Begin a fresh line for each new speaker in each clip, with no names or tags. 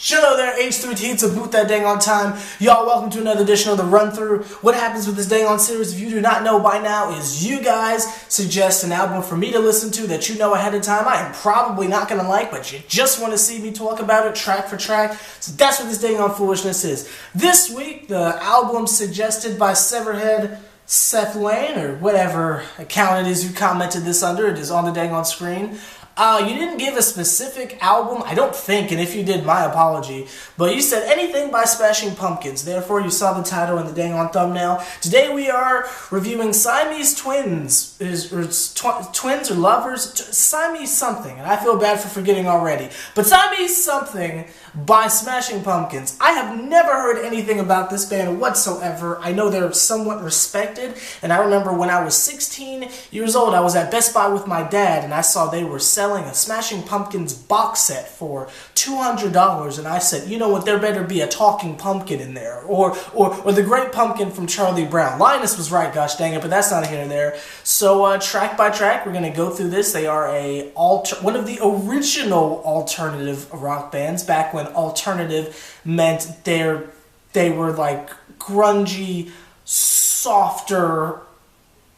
Hello there, H+III+T, to boot that dang on time. Y'all, welcome to another edition of the run-through. What happens with this dang on series, if you do not know by now, is you guys suggest an album for me to listen to that you know ahead of time I am probably not going to like, but you just want to see me talk about it track for track. So that's what this dang on foolishness is. This week, the album suggested by Severhead Seth Lane, or whatever account it is you commented this under, it is on the dang on screen. You didn't give a specific album, I don't think, and if you did, my apology, but you said anything by Smashing Pumpkins, therefore you saw the title in the dang on thumbnail. Today we are reviewing Siamese Twins, twins or lovers, Siamese something, and I feel bad for forgetting already, but Siamese something by Smashing Pumpkins. I have never heard anything about this band whatsoever. I know they're somewhat respected, and I remember when I was 16 years old, I was at Best Buy with my dad, and I saw they were selling a Smashing Pumpkins box set for $200, and I said, you know what, there better be a talking pumpkin in there, or the Great Pumpkin from Charlie Brown. Linus was right, gosh dang it, but that's not here and there. So track by track, we're going to go through this. They are one of the original alternative rock bands, back when alternative meant they were like grungy, softer,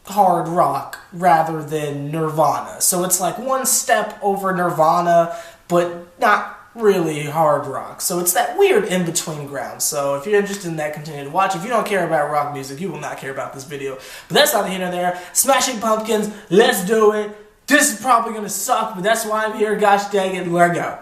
hard rock rather than Nirvana. So it's like one step over Nirvana, but not really hard rock. So it's that weird in-between ground. So if you're interested in that, continue to watch. If you don't care about rock music, you will not care about this video. But that's not here nor there. Smashing Pumpkins, let's do it. This is probably going to suck, but that's why I'm here. Gosh dang it, let's go.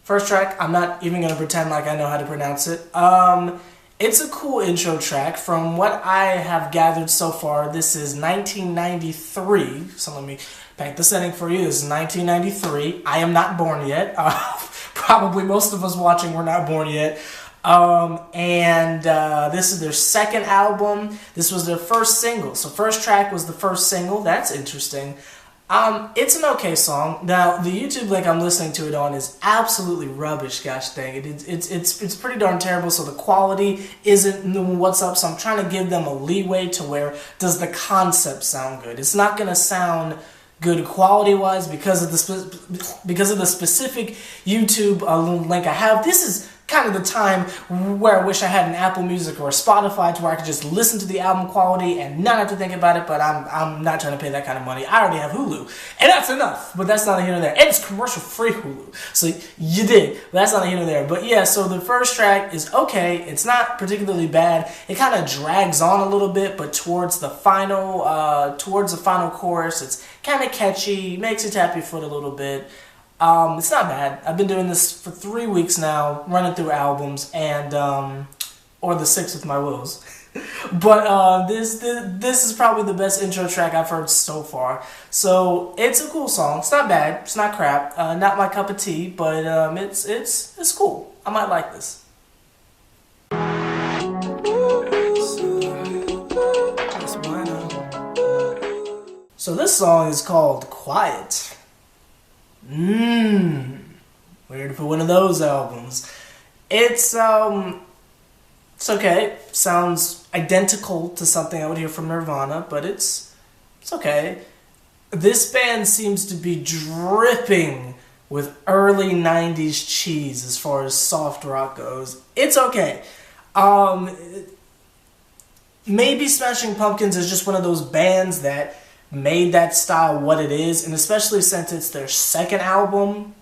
First track, I'm not even going to pretend like I know how to pronounce it. It's a cool intro track. From what I have gathered so far, this is 1993. So let me paint the setting for you. This is 1993. I am not born yet. Probably most of us watching were not born yet. This is their second album. This was their first single. So first track was the first single. That's interesting. It's an okay song. Now, the YouTube link I'm listening to it on is absolutely rubbish, gosh dang it. It's pretty darn terrible, so the quality isn't what's up, so I'm trying to give them a leeway to where, does the concept sound good? It's not going to sound good quality-wise because of the specific YouTube link I have. This is kind of the time where I wish I had an Apple Music or a Spotify to where I could just listen to the album quality and not have to think about it, but I'm not trying to pay that kind of money. I already have Hulu, and that's enough, but that's not a here nor there. And it's commercial-free Hulu, so you dig, but that's not a here nor there. But yeah, so the first track is okay. It's not particularly bad. It kind of drags on a little bit, but towards the final chorus, it's kind of catchy, makes you tap your foot a little bit. It's not bad. I've been doing this for 3 weeks now, running through albums, and or the 6 with my wills. But this is probably the best intro track I've heard so far. So it's a cool song. It's not bad. It's not crap. Not my cup of tea, but it's cool. I might like this. So this song is called Quiet. Weird for one of those albums. It's okay. Sounds identical to something I would hear from Nirvana, but it's okay. This band seems to be dripping with early 90s cheese as far as soft rock goes. It's okay. Maybe Smashing Pumpkins is just one of those bands that made that style what it is, and especially since it's their second album,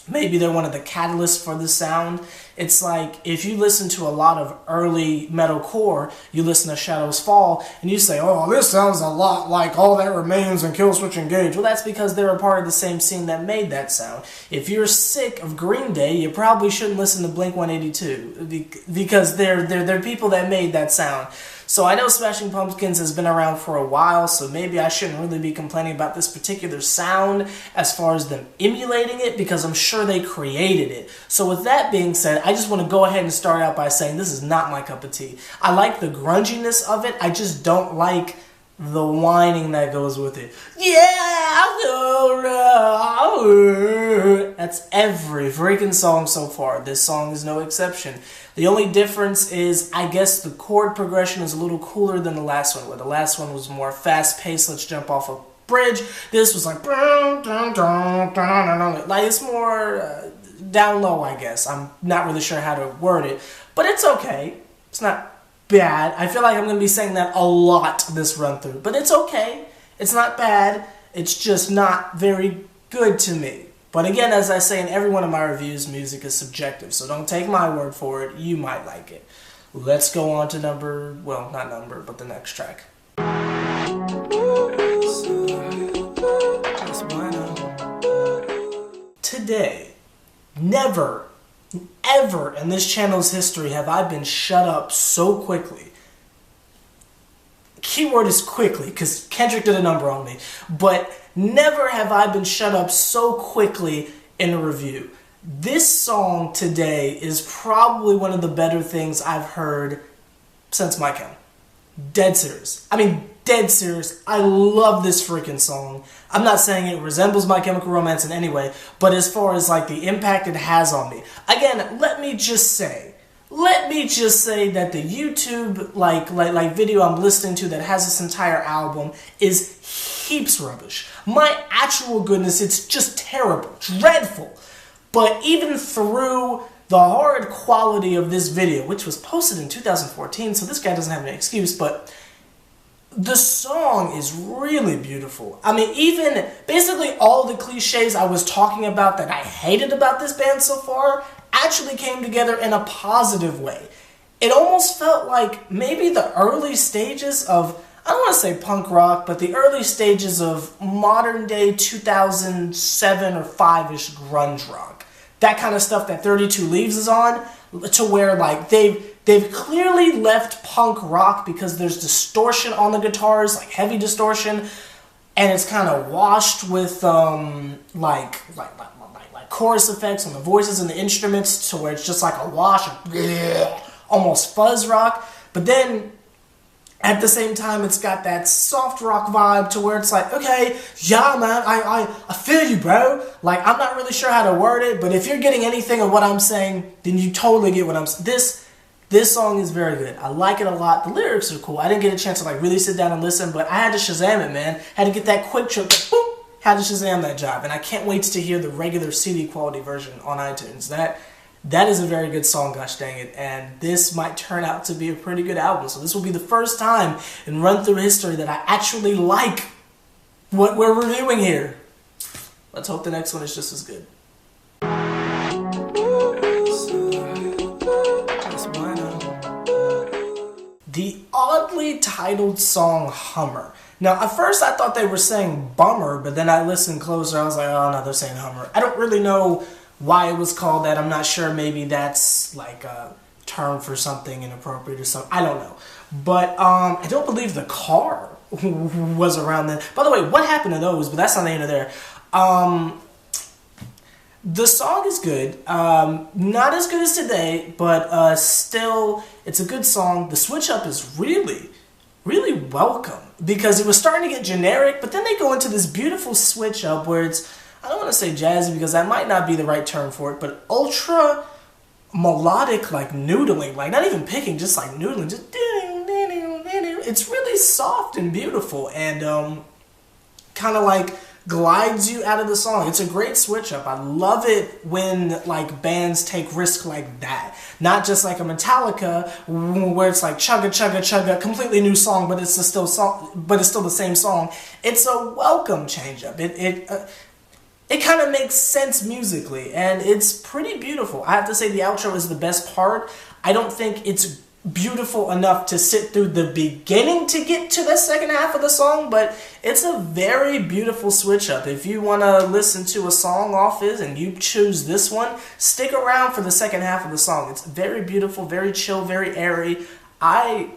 maybe they're one of the catalysts for the sound. It's like, if you listen to a lot of early metalcore, you listen to Shadows Fall, and you say, oh, this sounds a lot like All That Remains and Killswitch Engage. Well, that's because they're a part of the same scene that made that sound. If you're sick of Green Day, you probably shouldn't listen to Blink-182, because they're people that made that sound. So I know Smashing Pumpkins has been around for a while, so maybe I shouldn't really be complaining about this particular sound as far as them emulating it, because I'm sure they created it. So with that being said, I just want to go ahead and start out by saying this is not my cup of tea. I like the grunginess of it, I just don't like the whining that goes with it. Yeah, that's every freaking song so far. This song is no exception. The only difference is, I guess the chord progression is a little cooler than the last one, where the last one was more fast-paced, let's jump off a bridge. This was like, like it's more down low, I guess. I'm not really sure how to word it, but it's okay. It's not bad. I feel like I'm going to be saying that a lot this run through, but it's okay. It's not bad. It's just not very good to me. But again, as I say in every one of my reviews, music is subjective, so don't take my word for it. You might like it. Let's go on to the next track. Today, never, ever in this channel's history have I been shut up so quickly. Keyword is quickly, because Kendrick did a number on me. But never have I been shut up so quickly in a review. This song today is probably one of the better things I've heard since My Chem. Dead serious. I mean, dead serious. I love this freaking song. I'm not saying it resembles My Chemical Romance in any way, but as far as like the impact it has on me. Again, let me just say that the YouTube like video I'm listening to that has this entire album is heaps rubbish. My actual goodness, it's just terrible, dreadful. But even through the horrid quality of this video, which was posted in 2014, so this guy doesn't have any excuse, but the song is really beautiful. I mean, even basically all the cliches I was talking about that I hated about this band so far actually came together in a positive way. It almost felt like maybe the early stages of, I don't want to say punk rock, but the early stages of modern day 2007 or 5-ish grunge rock. That kind of stuff that 32 Leaves is on, to where like they've clearly left punk rock because there's distortion on the guitars, like heavy distortion, and it's kind of washed with like chorus effects on the voices and the instruments, to where it's just like a wash of almost fuzz rock. But then at the same time, it's got that soft rock vibe to where it's like, okay, yeah, man, I feel you, bro. Like, I'm not really sure how to word it, but if you're getting anything of what I'm saying, then you totally get what I'm saying. This song is very good. I like it a lot. The lyrics are cool. I didn't get a chance to like really sit down and listen, but I had to Shazam it, man. Had to get that quick trip, boop, had to Shazam that job. And I can't wait to hear the regular CD quality version on iTunes. That is a very good song, gosh dang it, and this might turn out to be a pretty good album. So this will be the first time in run-through history that I actually like what we're reviewing here. Let's hope the next one is just as good. The oddly titled song Hummer. Now, at first I thought they were saying bummer, but then I listened closer, I was like, oh no, they're saying Hummer. I don't really know why it was called that. I'm not sure. Maybe that's like a term for something inappropriate or something. I don't know. But I don't believe the car was around then. By the way, what happened to those? But that's not the end of there. The song is good. Not as good as today, but still, it's a good song. The switch up is really, really welcome, because it was starting to get generic, but then they go into this beautiful switch up where it's, I don't want to say jazzy because that might not be the right term for it, but ultra melodic, like noodling, like not even picking, just like noodling, just it's really soft and beautiful, and kind of like glides you out of the song. It's a great switch up. I love it when like bands take risks like that, not just like a Metallica where it's like chugga chugga chugga, completely new song, but it's still the same song. It's a welcome change up. It kind of makes sense musically, and it's pretty beautiful. I have to say the outro is the best part. I don't think it's beautiful enough to sit through the beginning to get to the second half of the song, but it's a very beautiful switch up. If you want to listen to a song off it and you choose this one, stick around for the second half of the song. It's very beautiful, very chill, very airy. I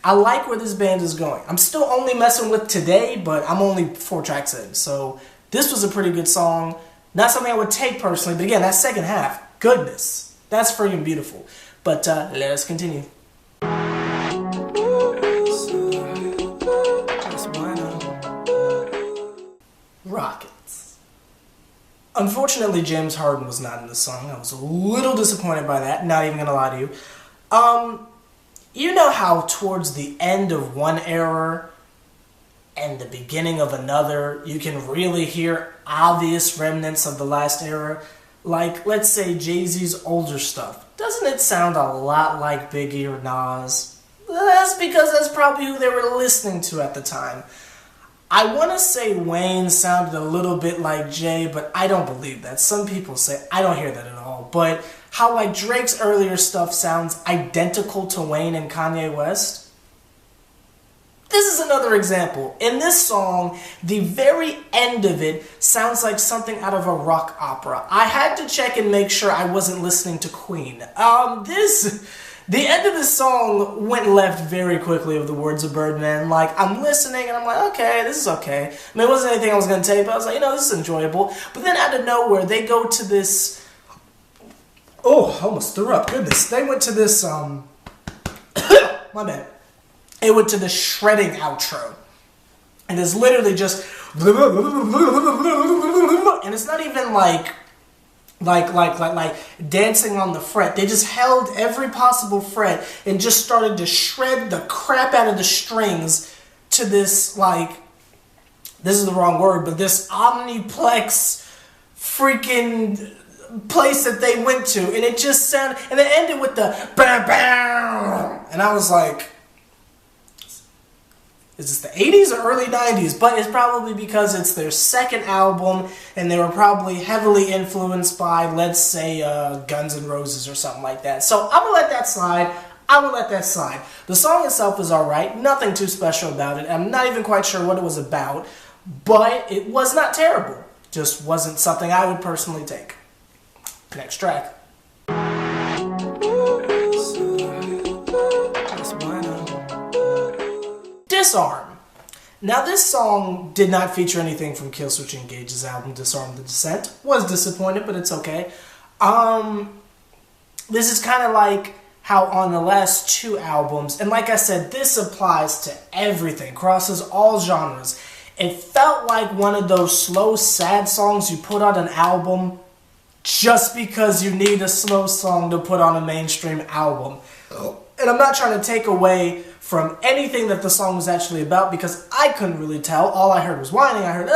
like where this band is going. I'm still only messing with Today, but I'm only 4 tracks in, so this was a pretty good song. Not something I would take personally, but again, that second half, goodness, that's freaking beautiful. But let us continue. Rockets. Unfortunately, James Harden was not in the song. I was a little disappointed by that, not even gonna lie to you. You know how towards the end of one era and the beginning of another, you can really hear obvious remnants of the last era? Like, let's say Jay-Z's older stuff. Doesn't it sound a lot like Biggie or Nas? That's because that's probably who they were listening to at the time. I want to say Wayne sounded a little bit like Jay, but I don't believe that. Some people say, I don't hear that at all. But how like Drake's earlier stuff sounds identical to Wayne and Kanye West. This is another example. In this song, the very end of it sounds like something out of a rock opera. I had to check and make sure I wasn't listening to Queen. The end of this song went left very quickly with the words of Birdman. Like, I'm listening and I'm like, okay, this is okay. I mean, it wasn't anything I was going to take, but I was like, this is enjoyable. But then out of nowhere, they go to this... Oh, I almost threw up. Goodness. They went to this, my bad. It went to the shredding outro. And it's literally just... And it's not even like dancing on the fret. They just held every possible fret and just started to shred the crap out of the strings to this, like, this is the wrong word, but this omniplex freaking place that they went to. And it just sounded, and it ended with the bam bam. And I was like, is this the 80s or early 90s? But it's probably because it's their second album and they were probably heavily influenced by, let's say, Guns N' Roses or something like that. So I'm going to let that slide. The song itself is alright. Nothing too special about it. I'm not even quite sure what it was about. But it was not terrible. Just wasn't something I would personally take. Next track. Disarm. Now this song did not feature anything from Killswitch Engage's album Disarm the Descent. Was disappointed, but it's okay. This is kind of like how on the last two albums, and like I said, this applies to everything, crosses all genres. It felt like one of those slow, sad songs you put on an album just because you need a slow song to put on a mainstream album. And I'm not trying to take away from anything that the song was actually about because I couldn't really tell. All I heard was whining. I heard,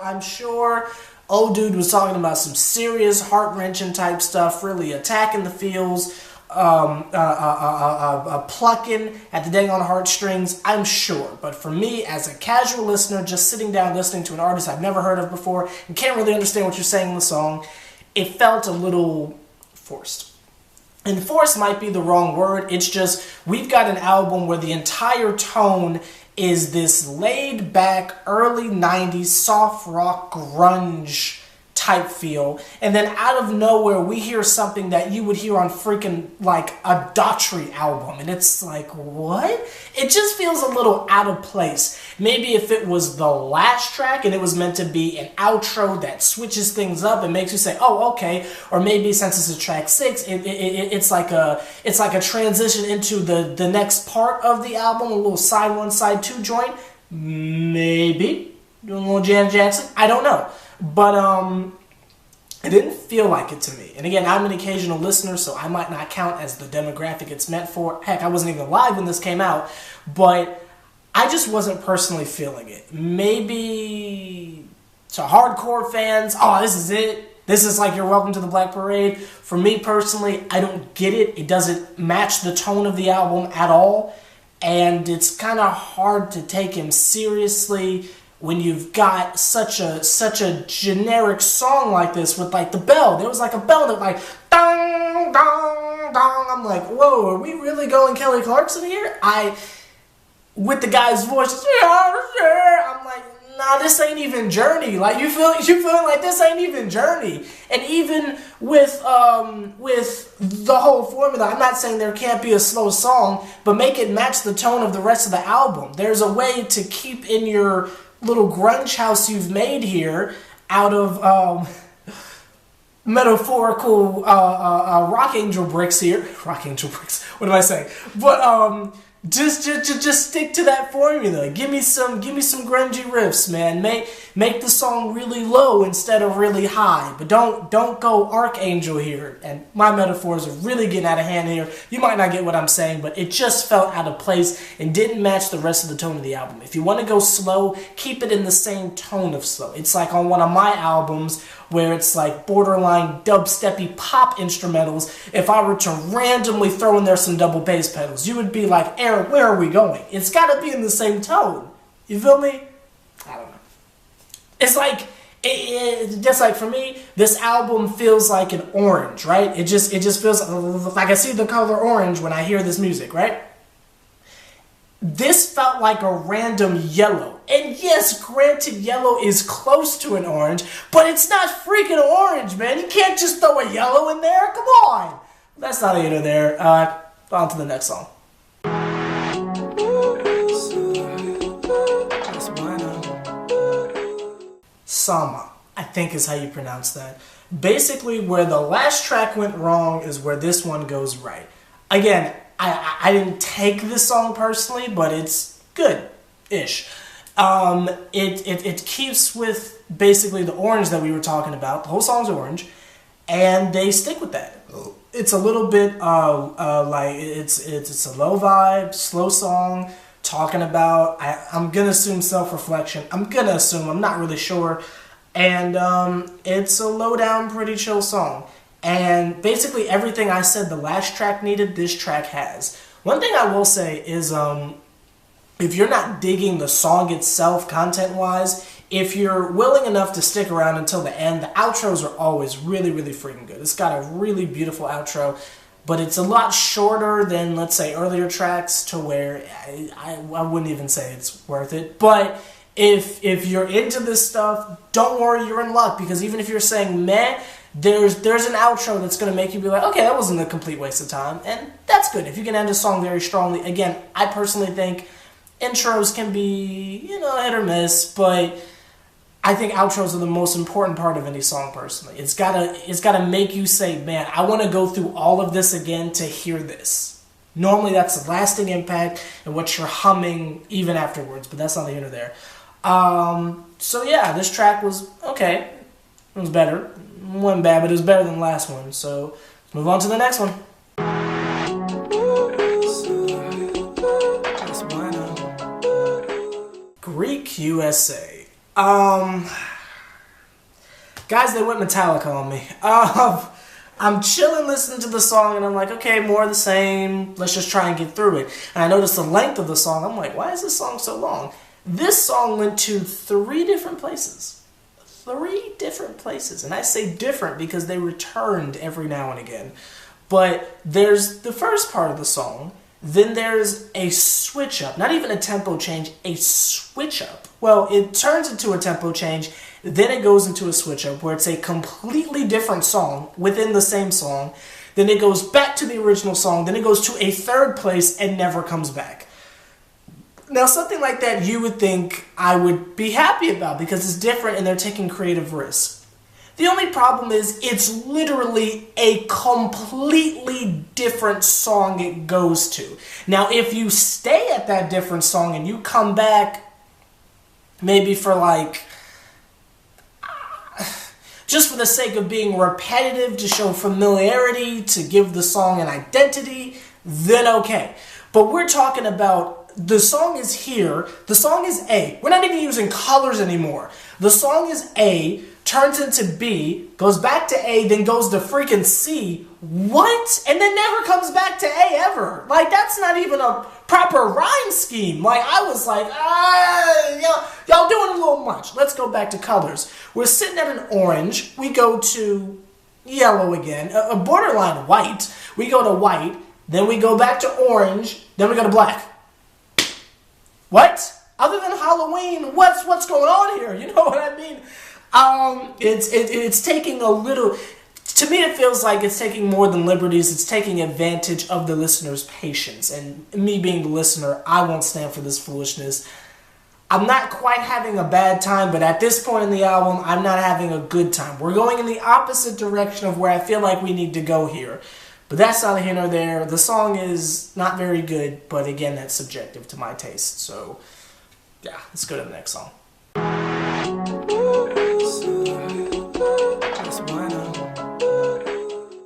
I'm sure old dude was talking about some serious heart-wrenching type stuff, really attacking the feels, plucking at the dang on heartstrings, I'm sure. But for me, as a casual listener, just sitting down listening to an artist I've never heard of before and can't really understand what you're saying in the song, it felt a little forced. And force might be the wrong word. It's just, we've got an album where the entire tone is this laid-back, early 90s soft rock grunge type feel. And then out of nowhere, we hear something that you would hear on freaking, like, a Daughtry album. And it's like, what? It just feels a little out of place. Maybe if it was the last track and it was meant to be an outro that switches things up and makes you say, oh, okay. Or maybe since it's a track 6, it's like a transition into the next part of the album, a little side 1, side 2 joint. Maybe. Doing a little Janet Jackson. I don't know. But it didn't feel like it to me. And again, I'm an occasional listener, so I might not count as the demographic it's meant for. Heck, I wasn't even alive when this came out. But I just wasn't personally feeling it. Maybe to hardcore fans, oh, this is it. This is like your Welcome to the Black Parade. For me personally, I don't get it. It doesn't match the tone of the album at all. And it's kind of hard to take him seriously when you've got such a generic song like this with like the bell. There was like a bell that like dong dong dong. I'm like, whoa, are we really going Kelly Clarkson here? With the guy's voice, I'm like, nah, this ain't even Journey. Like you feeling like this ain't even Journey. And even with the whole formula, I'm not saying there can't be a slow song, but make it match the tone of the rest of the album. There's a way to keep in your little grunge house you've made here out of metaphorical rock angel bricks here. Rock angel bricks. What am I saying? But Just stick to that formula. Give me some grungy riffs, man. Make the song really low instead of really high. But don't go Archangel here. And my metaphors are really getting out of hand here. You might not get what I'm saying, but it just felt out of place and didn't match the rest of the tone of the album. If you want to go slow, keep it in the same tone of slow. It's like on one of my albums where it's like borderline dubsteppy pop instrumentals. If I were to randomly throw in there some double bass pedals, you would be like, Aaron, where are we going? It's got to be in the same tone. You feel me? I don't know. It's like, just like for me, this album feels like an orange, right? It just feels like I see the color orange when I hear this music, right? This felt like a random yellow. And yes, granted, yellow is close to an orange, but it's not freaking orange, man. You can't just throw a yellow in there. Come on. That's not either there. On to the next song. Sama, I think is how you pronounce that. Basically, where the last track went wrong is where this one goes right. Again, I didn't take this song personally, but it's good-ish. It keeps with basically the orange that we were talking about. The whole song's orange, and they stick with that. It's a little bit like it's a low vibe, slow song talking about. I'm gonna assume self-reflection. I'm not really sure, and it's a low down, pretty chill song. And basically everything I said the last track needed, this track has. One thing I will say is if you're not digging the song itself content-wise, if you're willing enough to stick around until the end, the outros are always really, really freaking good. It's got a really beautiful outro, but it's a lot shorter than, let's say, earlier tracks to where I wouldn't even say it's worth it. But if you're into this stuff, don't worry, you're in luck, because even if you're saying meh, there's an outro that's going to make you be like, okay, that wasn't a complete waste of time, and that's good. If you can end a song very strongly, again, I personally think intros can be, hit or miss, but I think outros are the most important part of any song personally. It's gotta make you say, man, I want to go through all of this again to hear this. Normally that's the lasting impact and what you're humming even afterwards, but that's not here nor there. So yeah, this track was okay. It was better. It wasn't bad, but it was better than the last one. So let's move on to the next one. Greek USA. Guys, they went Metallica on me. I'm chilling listening to the song and I'm like, okay, more of the same. Let's just try and get through it. And I noticed the length of the song. I'm like, why is this song so long? This song went to 3 different places. 3 different places. And I say different because they returned every now and again. But there's the first part of the song. Then there's a switch up. Not even a tempo change, a switch up. Well, it turns into a tempo change. Then it goes into a switch up where it's a completely different song within the same song. Then it goes back to the original song. Then it goes to a third place and never comes back. Now, something like that you would think I would be happy about because it's different and they're taking creative risks. The only problem is it's literally a completely different song it goes to. Now, if you stay at that different song and you come back maybe for like, just for the sake of being repetitive, to show familiarity, to give the song an identity, then okay. But we're talking about the song is here, the song is A. We're not even using colors anymore. The song is A, turns into B, goes back to A, then goes to freaking C. What? And then never comes back to A ever. Like, that's not even a proper rhyme scheme. Like, I was like, y'all doing a little much. Let's go back to colors. We're sitting at an orange. We go to yellow again, a borderline white. We go to white, then we go back to orange, then we go to black. What? Other than Halloween, what's going on here? You know what I mean? It's taking a little. To me, it feels like it's taking more than liberties. It's taking advantage of the listener's patience. And me being the listener, I won't stand for this foolishness. I'm not quite having a bad time, but at this point in the album, I'm not having a good time. We're going in the opposite direction of where I feel like we need to go here. But that's neither here nor there. The song is not very good, but again, that's subjective to my taste. So, yeah, let's go to the next song.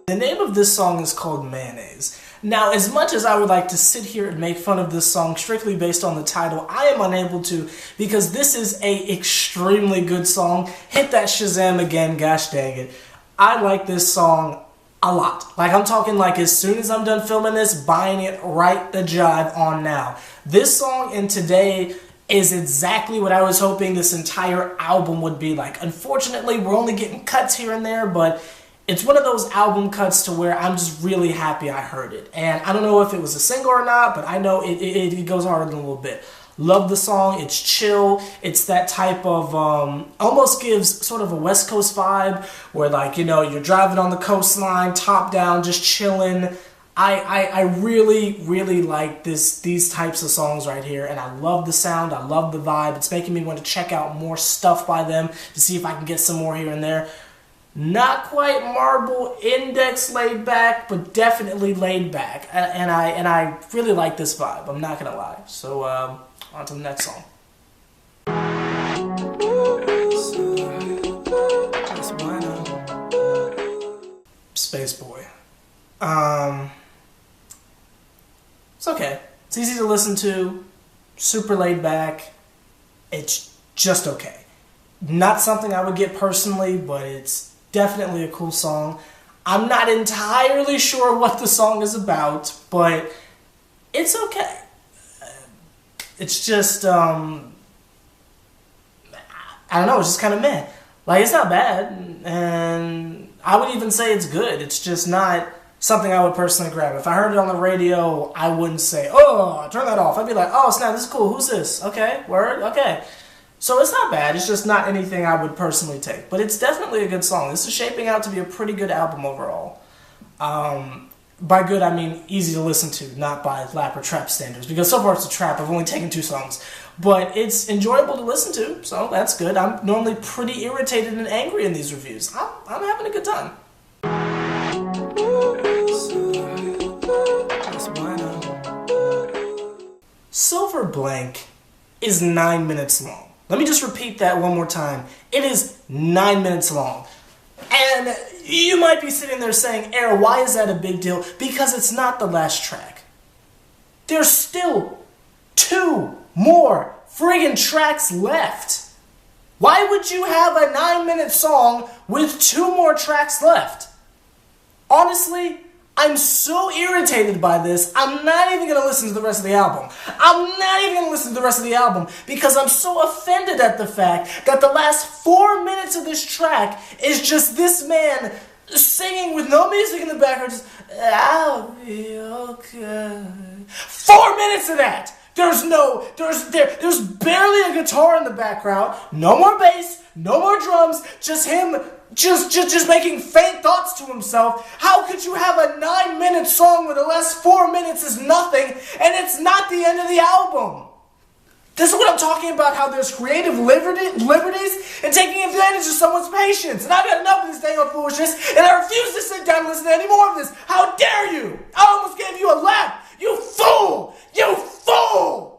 The name of this song is called Mayonnaise. Now, as much as I would like to sit here and make fun of this song strictly based on the title, I am unable to, because this is a extremely good song. Hit that Shazam again, gosh dang it. I like this song a lot. Like, I'm talking like as soon as I'm done filming this, buying it right the jive on now. This song and Today is exactly what I was hoping this entire album would be like. Unfortunately, we're only getting cuts here and there, but it's one of those album cuts to where I'm just really happy I heard it. And I don't know if it was a single or not, but I know it goes harder than a little bit. Love the song. It's chill. It's that type of, almost gives sort of a West Coast vibe where, like, you know, you're driving on the coastline, top down, just chilling. I really, really like these types of songs right here, and I love the sound. I love the vibe. It's making me want to check out more stuff by them to see if I can get some more here and there. Not quite Marble Index laid back, but definitely laid back. And I really like this vibe, I'm not gonna lie. So on to the next song. Space Boy. It's okay. It's easy to listen to, super laid back. It's just okay. Not something I would get personally, but it's definitely a cool song. I'm not entirely sure what the song is about, but it's okay. It's just, I don't know, it's just kind of meh. Like, it's not bad, and I would even say it's good. It's just not something I would personally grab. If I heard it on the radio, I wouldn't say, oh, turn that off. I'd be like, oh, snap, this is cool. Who's this? Okay, word, okay. So it's not bad, it's just not anything I would personally take. But it's definitely a good song. This is shaping out to be a pretty good album overall. By good, I mean easy to listen to, not by rap or trap standards. Because so far it's a trap, I've only taken 2 songs. But it's enjoyable to listen to, so that's good. I'm normally pretty irritated and angry in these reviews. I'm having a good time. Silver Blank is 9 minutes long. Let me just repeat that one more time. It is 9 minutes long. And you might be sitting there saying, Air, why is that a big deal? Because it's not the last track. There's still 2 more friggin' tracks left. Why would you have a 9-minute song with 2 more tracks left? Honestly, I'm so irritated by this, I'm not even going to listen to the rest of the album. I'm not even going to listen to the rest of the album because I'm so offended at the fact that the last 4 minutes of this track is just this man singing with no music in the background, just, I'll be okay. 4 minutes of that! There's barely a guitar in the background, no more bass, no more drums, just him just making faint thoughts to himself. How could you have a 9-minute song where the last 4 minutes is nothing and it's not the end of the album? This is what I'm talking about, how there's creative liberties and taking advantage of someone's patience. And I've had enough of this dang old foolishness, and I refuse to sit down and listen to any more of this. How dare you? I almost gave you a lap. You fool! You fool!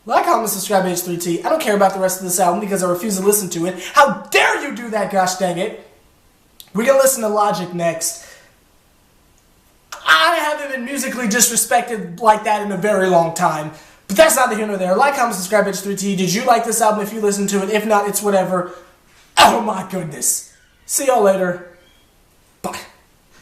Like, comment, subscribe, H+III+T. I don't care about the rest of this album because I refuse to listen to it. How dare you do that, gosh dang it? We're going to listen to Logic next. I haven't been musically disrespected like that in a very long time. But that's neither here nor there. Like, comment, subscribe, H+III+T. Did you like this album if you listened to it? If not, it's whatever. Oh my goodness. See y'all later.